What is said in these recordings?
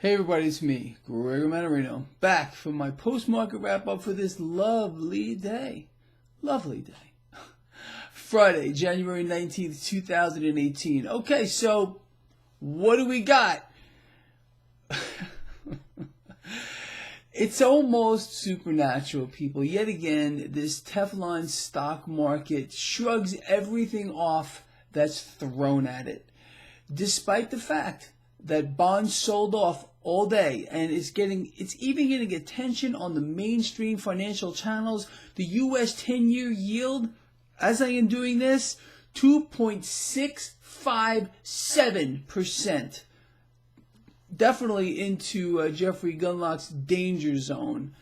Hey everybody, it's me, Gregory Mannarino, back from my post-market wrap-up for this lovely day. Lovely day. Friday, January 19th, 2018. Okay, so what do we got? It's almost supernatural, people. Yet again, this Teflon stock market shrugs everything off that's thrown at it, despite the fact that bonds sold off all day, and it's even getting attention on the mainstream financial channels. The U.S. 10-year yield, as I am doing this, 2.657%. Definitely into Jeffrey Gundlach's danger zone.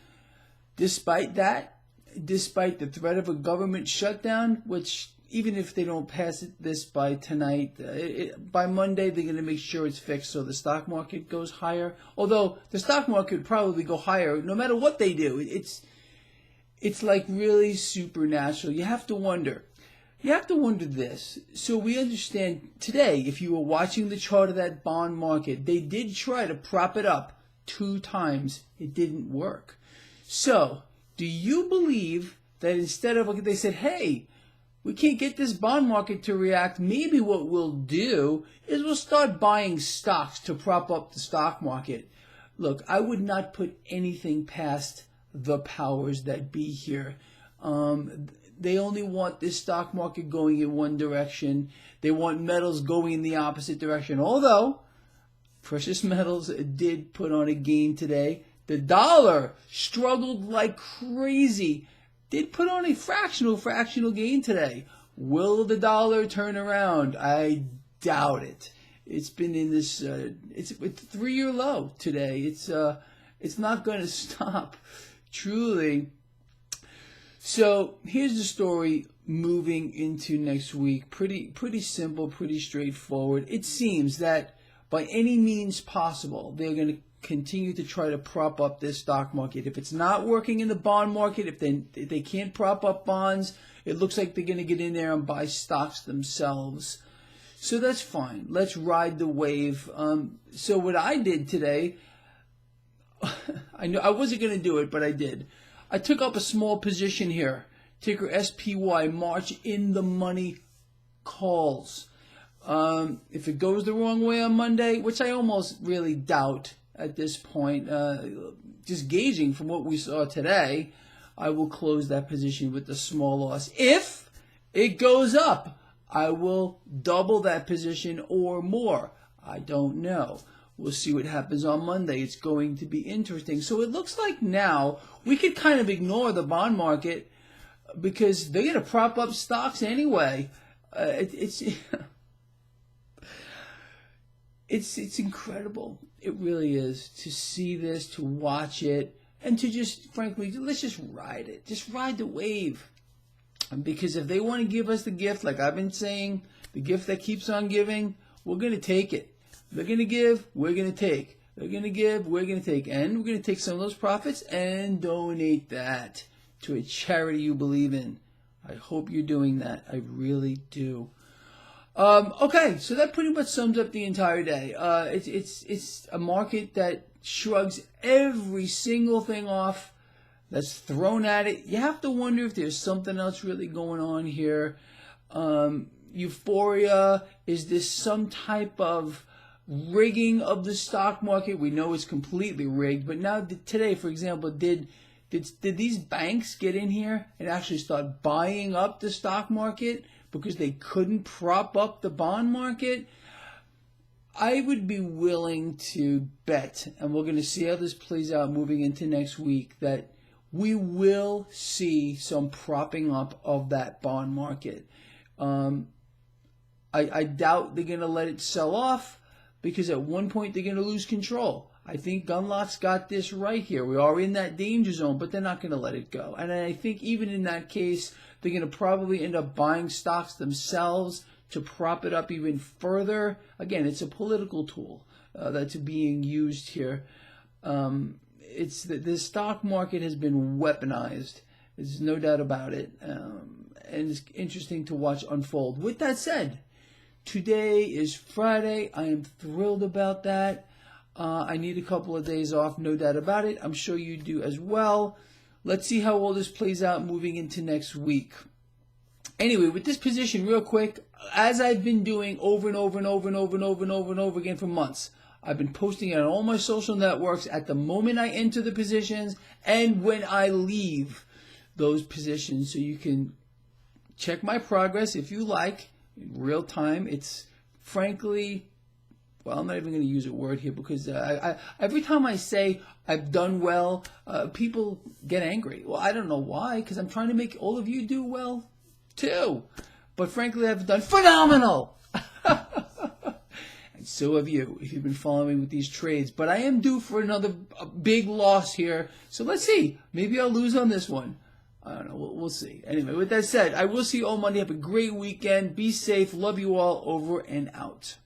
Despite that, despite the threat of a government shutdown, which even if they don't pass this by tonight, by Monday they're going to make sure it's fixed so the stock market goes higher. Although the stock market would probably go higher no matter what they do. It's like really supernatural. You have to wonder this. So we understand today, if you were watching the chart of that bond market, they did try to prop it up 2 times. It didn't work. So do you believe that instead of, they said, hey, we can't get this bond market to react, maybe what we'll do is we'll start buying stocks to prop up the stock market. Look, I would not put anything past the powers that be here. They only want this stock market going in one direction. They want metals going in the opposite direction. Although precious metals did put on a gain today. The dollar struggled like crazy. Did put on a fractional gain today. Will the dollar turn around? I doubt it. It's been in this, it's a 3-year low today. It's not going to stop, truly. So here's the story moving into next week. Pretty simple, pretty straightforward. It seems that by any means possible, they're going to continue to try to prop up this stock market. If it's not working in the bond market, if they can't prop up bonds, it looks like they're going to get in there and buy stocks themselves. So that's fine. Let's ride the wave. So what I did today, I know I wasn't going to do it, but I did. I took up a small position here. Ticker SPY, March in the money calls. If it goes the wrong way on Monday, which I almost really doubt at this point, just gauging from what we saw today, I will close that position with a small loss. If it goes up, I will double that position or more. I don't know. We'll see what happens on Monday. It's going to be interesting. So it looks like now we could kind of ignore the bond market because they're going to prop up stocks anyway. It's incredible. It really is to see this, to watch it, and to just, frankly, let's just ride it. Just ride the wave. Because if they want to give us the gift, like I've been saying, the gift that keeps on giving, we're going to take it. They're going to give, we're going to take. They're going to give, we're going to take. And we're going to take some of those profits and donate that to a charity you believe in. I hope you're doing that. I really do. Okay, so that pretty much sums up the entire day. It's a market that shrugs every single thing off that's thrown at it. You have to wonder if there's something else really going on here. Euphoria, is this some type of rigging of the stock market? We know it's completely rigged, but now today, for example, did these banks get in here and actually start buying up the stock market because they couldn't prop up the bond market? I would be willing to bet, and we're going to see how this plays out moving into next week, that we will see some propping up of that bond market. I doubt they're going to let it sell off because at one point they're going to lose control. I think Gundlach's got this right here. We are in that danger zone, but they're not going to let it go. And I think even in that case, they're going to probably end up buying stocks themselves to prop it up even further. Again, it's a political tool that's being used here. The stock market has been weaponized. There's no doubt about it. And it's interesting to watch unfold. With that said, today is Friday. I am thrilled about that. I need a couple of days off, no doubt about it. I'm sure you do as well. Let's see how all this plays out moving into next week. Anyway, with this position, real quick, as I've been doing over and over and over and over and over and over and over again for months, I've been posting it on all my social networks at the moment I enter the positions and when I leave those positions, so you can check my progress if you like in real time. It's frankly, well, I'm not even going to use a word here because every time I say I've done well, people get angry. Well, I don't know why, because I'm trying to make all of you do well too. But frankly, I've done phenomenal. And so have you, if you've been following me with these trades. But I am due for another big loss here. So let's see. Maybe I'll lose on this one. I don't know. We'll see. Anyway, with that said, I will see you all Monday. Have a great weekend. Be safe. Love you all. Over and out.